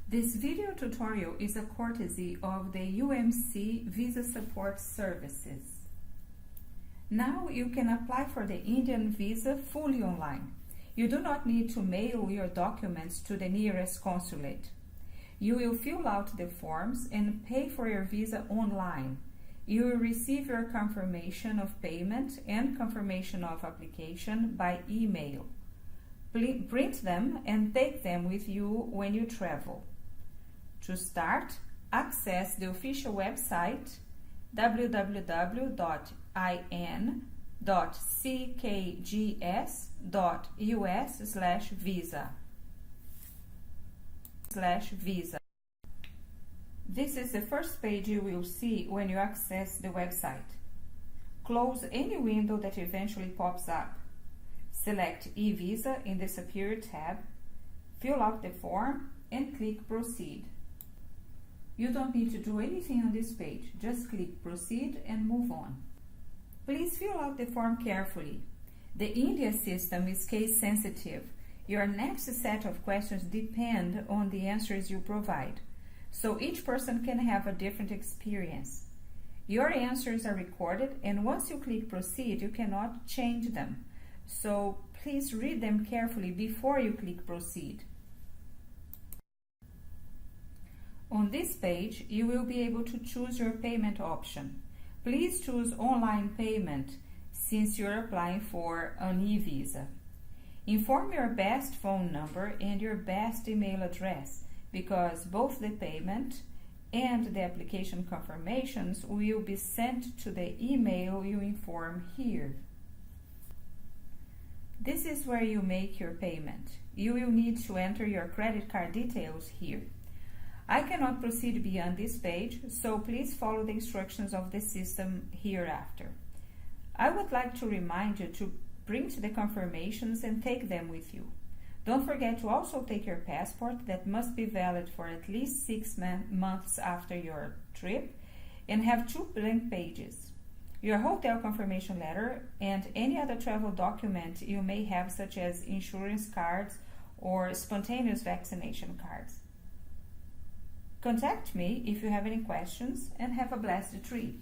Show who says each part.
Speaker 1: This video tutorial is a courtesy of the UMC Visa Support Services. Now you can apply for the Indian visa fully online. You do not need to mail your documents to the nearest consulate. You will fill out the forms and pay for your visa online. You will receive your confirmation of payment and confirmation of application by email. Print them and take them with you when you travel. To start, access the official website www.in.ckgs.us/visa. This is the first page you will see when you access the website. Close any window that eventually pops up. Select e-visa in the Superior tab, fill out the form, and click Proceed. You don't need to do anything on this page, just click Proceed and move on. Please fill out the form carefully. The India system is case sensitive. Your next set of questions depend on the answers you provide, so each person can have a different experience. Your answers are recorded, and once you click Proceed, you cannot change them. So please read them carefully before you click Proceed. On this page, you will be able to choose your payment option. Please choose online payment since you're applying for an e-visa. Inform your best phone number and your best email address because both the payment and the application confirmations will be sent to the email you inform here. This is where you make your payment. You will need to enter your credit card details here. I cannot proceed beyond this page, so please follow the instructions of the system hereafter. I would like to remind you to print the confirmations and take them with you. Don't forget to also take your passport that must be valid for at least 6 months after your trip and have 2 blank pages. Your hotel confirmation letter and any other travel document you may have, such as insurance cards or spontaneous vaccination cards. Contact me if you have any questions, and have a blessed trip.